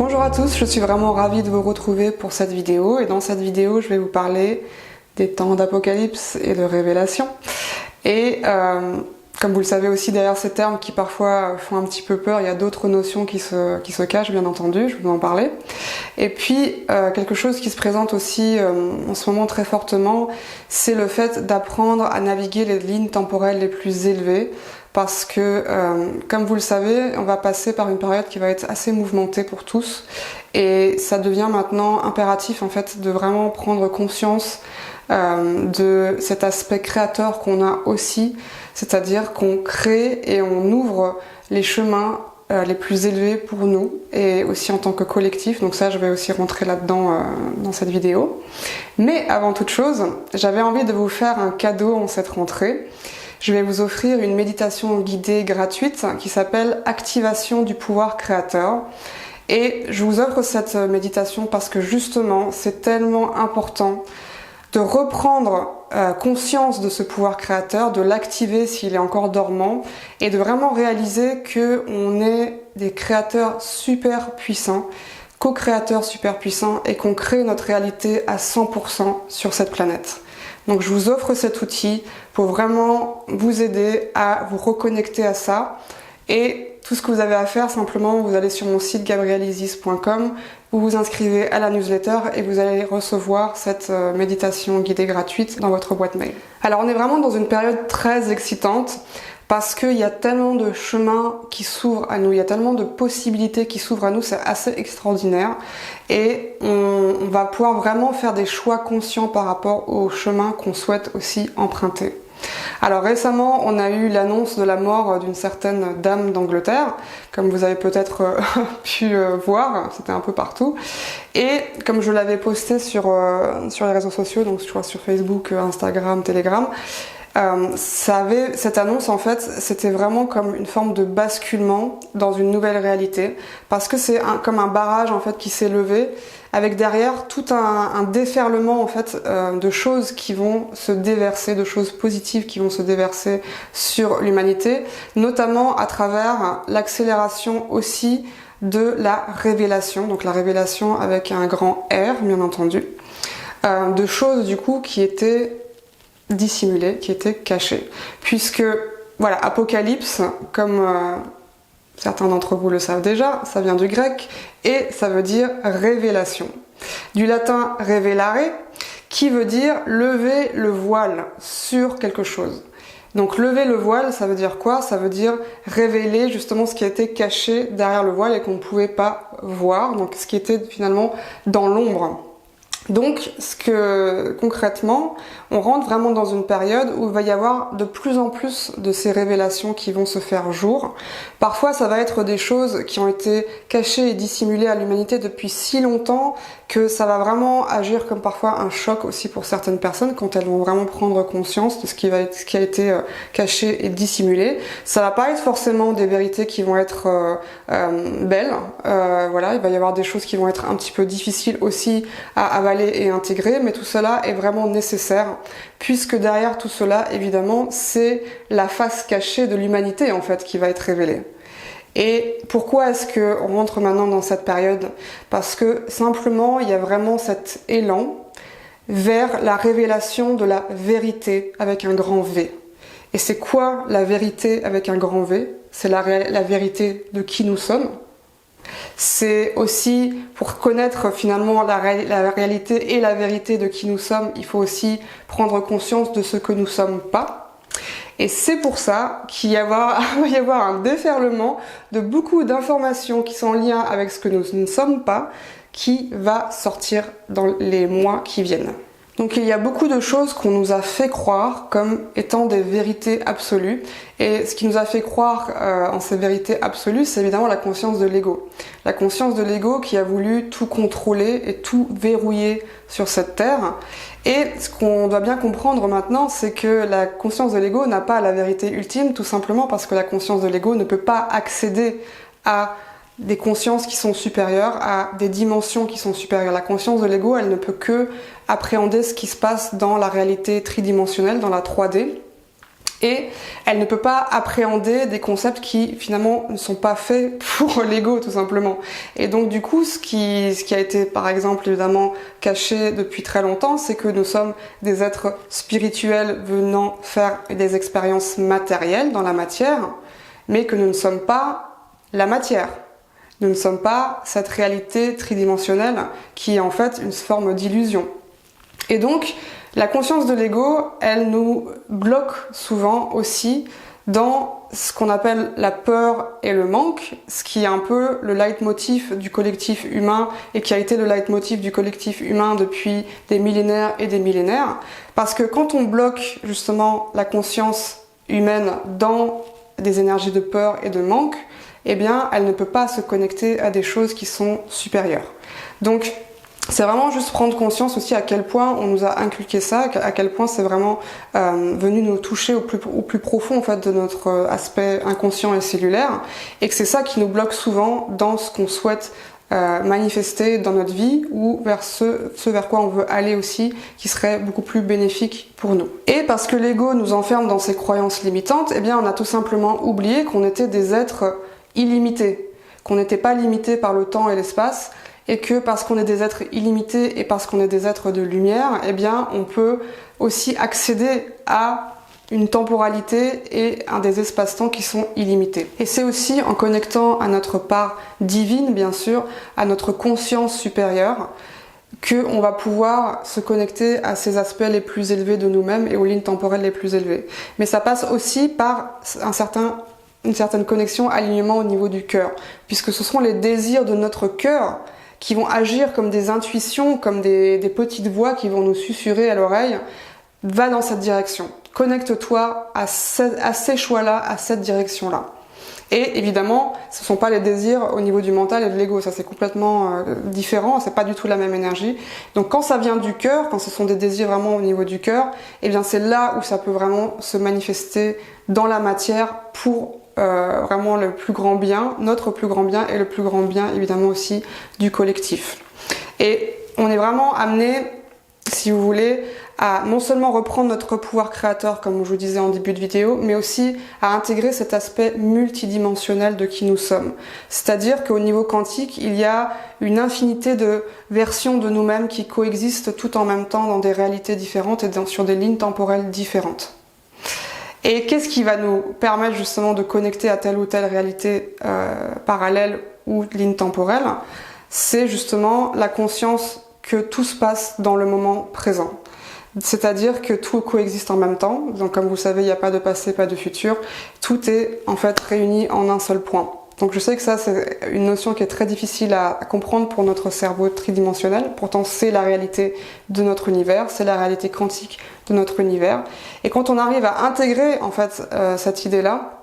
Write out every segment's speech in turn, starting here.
Bonjour à tous, je suis vraiment ravie de vous retrouver pour cette vidéo et dans cette vidéo je vais vous parler des temps d'apocalypse et de révélation. Et comme vous le savez aussi derrière ces termes qui parfois font un petit peu peur, il y a d'autres notions qui se cachent bien entendu, je vais vous en parler. Et puis quelque chose qui se présente aussi en ce moment très fortement, c'est le fait d'apprendre à naviguer les lignes temporelles les plus élevées. Parce que, comme vous le savez, on va passer par une période qui va être assez mouvementée pour tous et ça devient maintenant impératif en fait de vraiment prendre conscience de cet aspect créateur qu'on a aussi, c'est-à-dire qu'on crée et on ouvre les chemins les plus élevés pour nous et aussi en tant que collectif, donc ça je vais aussi rentrer là-dedans dans cette vidéo. Mais avant toute chose, j'avais envie de vous faire un cadeau en cette rentrée. Je vais vous offrir une méditation guidée gratuite qui s'appelle Activation du pouvoir créateur. Et je vous offre cette méditation parce que justement, c'est tellement important de reprendre conscience de ce pouvoir créateur, de l'activer s'il est encore dormant et de vraiment réaliser qu'on est des créateurs super puissants, co-créateurs super puissants et qu'on crée notre réalité à 100% sur cette planète. Donc je vous offre cet outil pour vraiment vous aider à vous reconnecter à ça. Et tout ce que vous avez à faire, simplement, vous allez sur mon site gabrielleizis.com, vous vous inscrivez à la newsletter et vous allez recevoir cette méditation guidée gratuite dans votre boîte mail. Alors on est vraiment dans une période très excitante parce qu'il y a tellement de chemins qui s'ouvrent à nous, il y a tellement de possibilités qui s'ouvrent à nous, c'est assez extraordinaire. Et on va pouvoir vraiment faire des choix conscients par rapport aux chemins qu'on souhaite aussi emprunter. Alors récemment, on a eu l'annonce de la mort d'une certaine dame d'Angleterre, comme vous avez peut-être pu voir, c'était un peu partout. Et comme je l'avais posté sur les réseaux sociaux, donc je crois sur Facebook, Instagram, Telegram, cette annonce en fait c'était vraiment comme une forme de basculement dans une nouvelle réalité parce que c'est comme un barrage en fait qui s'est levé avec derrière tout un déferlement en fait de choses qui vont se déverser, de choses positives qui vont se déverser sur l'humanité, notamment à travers l'accélération aussi de la révélation, donc la révélation avec un grand R bien entendu, de choses du coup qui étaient dissimulé, qui était caché. Puisque, voilà, apocalypse, comme certains d'entre vous le savent déjà, ça vient du grec et ça veut dire révélation. Du latin revelare, qui veut dire lever le voile sur quelque chose. Donc lever le voile, ça veut dire quoi? Ça veut dire révéler justement ce qui était caché derrière le voile et qu'on ne pouvait pas voir, donc ce qui était finalement dans l'ombre. Donc, concrètement, on rentre vraiment dans une période où il va y avoir de plus en plus de ces révélations qui vont se faire jour. Parfois, ça va être des choses qui ont été cachées et dissimulées à l'humanité depuis si longtemps que ça va vraiment agir comme parfois un choc aussi pour certaines personnes quand elles vont vraiment prendre conscience de ce qui a été caché et dissimulé. Ça va pas être forcément des vérités qui vont être belles. Voilà, il va y avoir des choses qui vont être un petit peu difficiles aussi à avaler et intégrer, mais tout cela est vraiment nécessaire puisque derrière tout cela, évidemment, c'est la face cachée de l'humanité en fait qui va être révélée. Et pourquoi est-ce qu'on rentre maintenant dans cette période? Parce que simplement, il y a vraiment cet élan vers la révélation de la vérité avec un grand V. Et c'est quoi la vérité avec un grand V? C'est la vérité de qui nous sommes. C'est aussi, pour connaître finalement la réalité et la vérité de qui nous sommes, il faut aussi prendre conscience de ce que nous sommes pas. Et c'est pour ça qu'il va y avoir un déferlement de beaucoup d'informations qui sont en lien avec ce que nous ne sommes pas, qui va sortir dans les mois qui viennent. Donc il y a beaucoup de choses qu'on nous a fait croire comme étant des vérités absolues. Et ce qui nous a fait croire en ces vérités absolues, c'est évidemment la conscience de l'ego. La conscience de l'ego qui a voulu tout contrôler et tout verrouiller sur cette terre. Et ce qu'on doit bien comprendre maintenant, c'est que la conscience de l'ego n'a pas la vérité ultime, tout simplement parce que la conscience de l'ego ne peut pas accéder à des consciences qui sont supérieures, à des dimensions qui sont supérieures. La conscience de l'ego, elle ne peut que appréhender ce qui se passe dans la réalité tridimensionnelle, dans la 3D. Et elle ne peut pas appréhender des concepts qui finalement ne sont pas faits pour l'ego tout simplement. Et donc du coup, ce qui a été par exemple évidemment caché depuis très longtemps, c'est que nous sommes des êtres spirituels venant faire des expériences matérielles dans la matière, mais que nous ne sommes pas la matière. Nous ne sommes pas cette réalité tridimensionnelle qui est en fait une forme d'illusion. Et donc, la conscience de l'ego, elle nous bloque souvent aussi dans ce qu'on appelle la peur et le manque, ce qui est un peu le leitmotiv du collectif humain et qui a été le leitmotiv du collectif humain depuis des millénaires et des millénaires. Parce que quand on bloque justement la conscience humaine dans des énergies de peur et de manque, eh bien, elle ne peut pas se connecter à des choses qui sont supérieures. Donc, c'est vraiment juste prendre conscience aussi à quel point on nous a inculqué ça, à quel point c'est vraiment venu nous toucher au plus profond en fait de notre aspect inconscient et cellulaire, et que c'est ça qui nous bloque souvent dans ce qu'on souhaite manifester dans notre vie ou vers ce vers quoi on veut aller aussi, qui serait beaucoup plus bénéfique pour nous. Et parce que l'ego nous enferme dans ses croyances limitantes, eh bien on a tout simplement oublié qu'on était des êtres illimités, qu'on n'était pas limité par le temps et l'espace, et que parce qu'on est des êtres illimités et parce qu'on est des êtres de lumière, eh bien on peut aussi accéder à une temporalité et à des espaces-temps qui sont illimités. Et c'est aussi en connectant à notre part divine, bien sûr, à notre conscience supérieure, qu'on va pouvoir se connecter à ces aspects les plus élevés de nous-mêmes et aux lignes temporelles les plus élevées. Mais ça passe aussi par une certaine connexion, alignement au niveau du cœur, puisque ce sont les désirs de notre cœur qui vont agir comme des intuitions, comme des petites voix qui vont nous susurrer à l'oreille, va dans cette direction. Connecte-toi à ces choix-là, à cette direction-là. Et évidemment, ce ne sont pas les désirs au niveau du mental et de l'ego, ça c'est complètement différent, c'est pas du tout la même énergie. Donc quand ça vient du cœur, quand ce sont des désirs vraiment au niveau du cœur, eh bien c'est là où ça peut vraiment se manifester dans la matière pour vraiment le plus grand bien, notre plus grand bien et le plus grand bien évidemment aussi du collectif. Et on est vraiment amené, si vous voulez, à non seulement reprendre notre pouvoir créateur comme je vous disais en début de vidéo, mais aussi à intégrer cet aspect multidimensionnel de qui nous sommes. C'est-à-dire qu'au niveau quantique, il y a une infinité de versions de nous-mêmes qui coexistent tout en même temps dans des réalités différentes et sur des lignes temporelles différentes. Et qu'est-ce qui va nous permettre justement de connecter à telle ou telle réalité parallèle ou ligne temporelle? C'est justement la conscience que tout se passe dans le moment présent. C'est-à-dire que tout coexiste en même temps. Donc comme vous savez, il n'y a pas de passé, pas de futur. Tout est en fait réuni en un seul point. Donc je sais que ça c'est une notion qui est très difficile à comprendre pour notre cerveau tridimensionnel, pourtant c'est la réalité de notre univers, c'est la réalité quantique de notre univers. Et quand on arrive à intégrer en fait cette idée-là,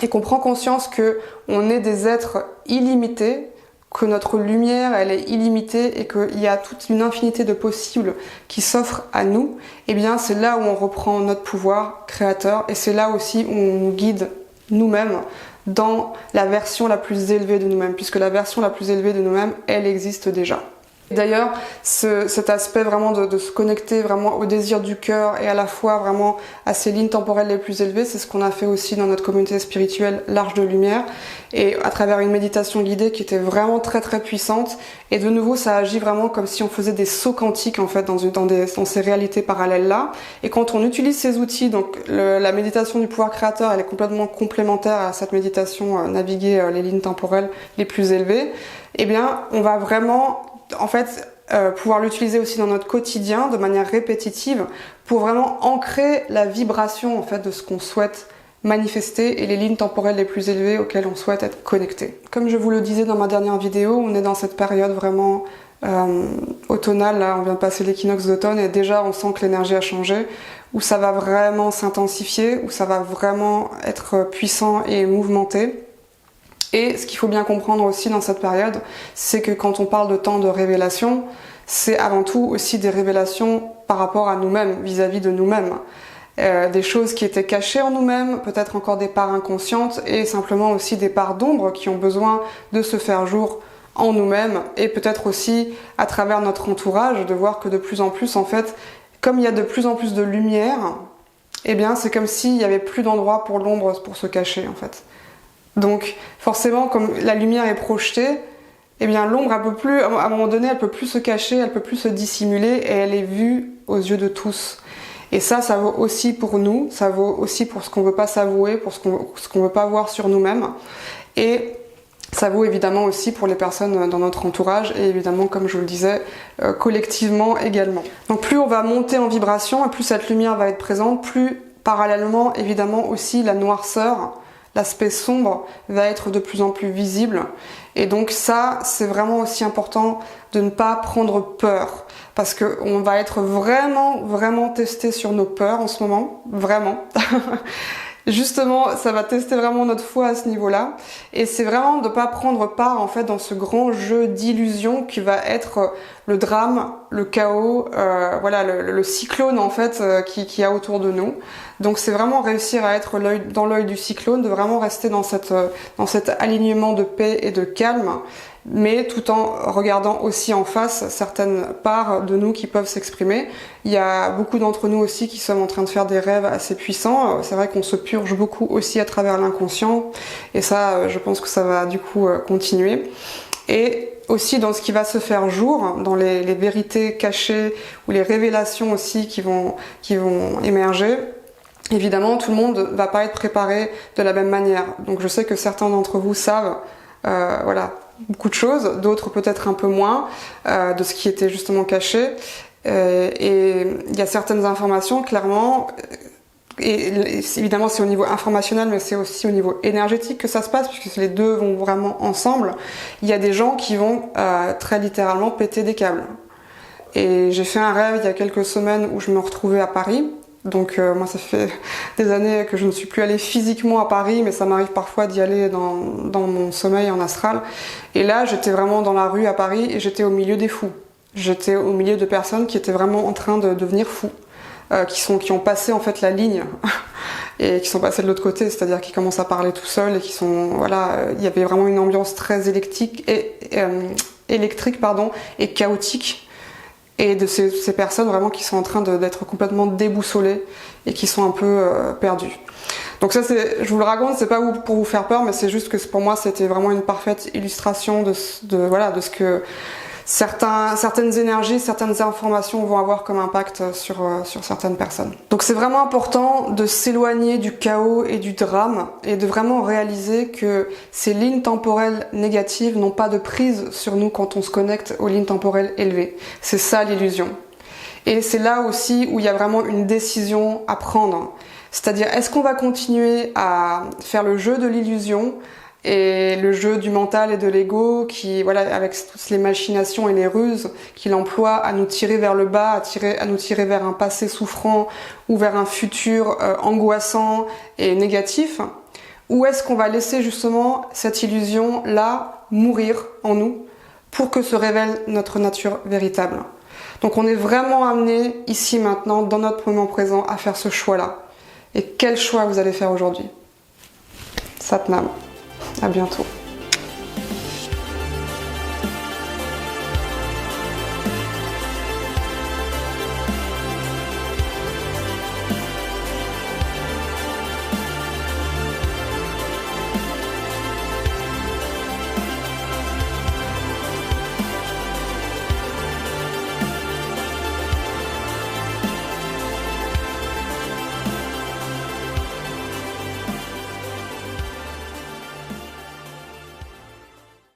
et qu'on prend conscience que on est des êtres illimités, que notre lumière elle est illimitée et qu'il y a toute une infinité de possibles qui s'offrent à nous, et bien c'est là où on reprend notre pouvoir créateur et c'est là aussi où on nous guide nous-mêmes dans la version la plus élevée de nous-mêmes, puisque la version la plus élevée de nous-mêmes, elle existe déjà. D'ailleurs, cet aspect vraiment de se connecter vraiment au désir du cœur et à la fois vraiment à ces lignes temporelles les plus élevées, c'est ce qu'on a fait aussi dans notre communauté spirituelle l'Arche de Lumière, et à travers une méditation guidée qui était vraiment très très puissante. Et de nouveau, ça agit vraiment comme si on faisait des sauts quantiques en fait dans ces réalités parallèles là. Et quand on utilise ces outils, donc la méditation du pouvoir créateur, elle est complètement complémentaire à cette méditation naviguer les lignes temporelles les plus élevées. Eh bien, on va vraiment en fait pouvoir l'utiliser aussi dans notre quotidien de manière répétitive pour vraiment ancrer la vibration en fait de ce qu'on souhaite manifester et les lignes temporelles les plus élevées auxquelles on souhaite être connecté. Comme je vous le disais dans ma dernière vidéo, on est dans cette période vraiment automnale, là on vient de passer l'équinoxe d'automne et déjà on sent que l'énergie a changé, où ça va vraiment s'intensifier, où ça va vraiment être puissant et mouvementé. Et ce qu'il faut bien comprendre aussi dans cette période, c'est que quand on parle de temps de révélation, c'est avant tout aussi des révélations par rapport à nous-mêmes, vis-à-vis de nous-mêmes. Des choses qui étaient cachées en nous-mêmes, peut-être encore des parts inconscientes et simplement aussi des parts d'ombre qui ont besoin de se faire jour en nous-mêmes et peut-être aussi à travers notre entourage, de voir que de plus en plus en fait, comme il y a de plus en plus de lumière, eh bien c'est comme s'il n'y avait plus d'endroit pour l'ombre pour se cacher en fait. Donc forcément, comme la lumière est projetée, eh bien l'ombre, elle peut plus, à un moment donné, elle peut plus se cacher, elle peut plus se dissimuler et elle est vue aux yeux de tous. Et ça vaut aussi pour nous, ça vaut aussi pour ce qu'on veut pas s'avouer, pour ce qu'on veut pas voir sur nous-mêmes. Et ça vaut évidemment aussi pour les personnes dans notre entourage et évidemment, comme je vous le disais, collectivement également. Donc plus on va monter en vibration et plus cette lumière va être présente, plus parallèlement, évidemment aussi la noirceur, l'aspect sombre va être de plus en plus visible. Et donc ça, c'est vraiment aussi important de ne pas prendre peur. Parce qu'on va être vraiment testé sur nos peurs en ce moment. Vraiment. Justement, ça va tester vraiment notre foi à ce niveau-là. Et c'est vraiment de ne pas prendre part en fait dans ce grand jeu d'illusion qui va être le drame, le chaos, voilà, le cyclone en fait qui y a autour de nous. Donc c'est vraiment réussir à être dans l'œil du cyclone, de vraiment rester dans cet alignement de paix et de calme, mais tout en regardant aussi en face certaines parts de nous qui peuvent s'exprimer. Il y a beaucoup d'entre nous aussi qui sommes en train de faire des rêves assez puissants. C'est vrai qu'on se purge beaucoup aussi à travers l'inconscient, et ça, je pense que ça va du coup continuer. Et aussi dans ce qui va se faire jour, dans les vérités cachées ou les révélations aussi qui vont émerger. Évidemment, tout le monde va pas être préparé de la même manière. Donc je sais que certains d'entre vous savent, voilà, beaucoup de choses, d'autres peut-être un peu moins, de ce qui était justement caché. Et il y a certaines informations, clairement, et évidemment c'est au niveau informationnel, mais c'est aussi au niveau énergétique que ça se passe, puisque les deux vont vraiment ensemble. Il y a des gens qui vont très littéralement péter des câbles. Et j'ai fait un rêve il y a quelques semaines où je me retrouvais à Paris. Donc moi ça fait des années que je ne suis plus allée physiquement à Paris, mais ça m'arrive parfois d'y aller dans mon sommeil en astral. Et là j'étais vraiment dans la rue à Paris et j'étais au milieu des fous. J'étais au milieu de personnes qui étaient vraiment en train de devenir fous, qui ont passé en fait la ligne et qui sont passés de l'autre côté, c'est-à-dire qui commencent à parler tout seuls et qui sont, voilà, il y avait vraiment une ambiance très électrique et chaotique. Et de ces personnes vraiment qui sont en train d'être complètement déboussolées et qui sont un peu perdues. Donc ça, je vous le raconte, c'est pas pour vous faire peur, mais c'est juste que pour moi c'était vraiment une parfaite illustration de ce que certaines énergies, certaines informations vont avoir comme impact sur certaines personnes. Donc c'est vraiment important de s'éloigner du chaos et du drame et de vraiment réaliser que ces lignes temporelles négatives n'ont pas de prise sur nous quand on se connecte aux lignes temporelles élevées. C'est ça l'illusion. Et c'est là aussi où il y a vraiment une décision à prendre. C'est-à-dire, est-ce qu'on va continuer à faire le jeu de l'illusion et le jeu du mental et de l'ego qui, voilà, avec toutes les machinations et les ruses qu'il emploie à nous tirer vers le bas, à nous tirer vers un passé souffrant ou vers un futur angoissant et négatif, ou est-ce qu'on va laisser justement cette illusion-là mourir en nous pour que se révèle notre nature véritable? Donc on est vraiment amené ici maintenant, dans notre moment présent, à faire ce choix-là. Et quel choix vous allez faire aujourd'hui? Satnam. À bientôt.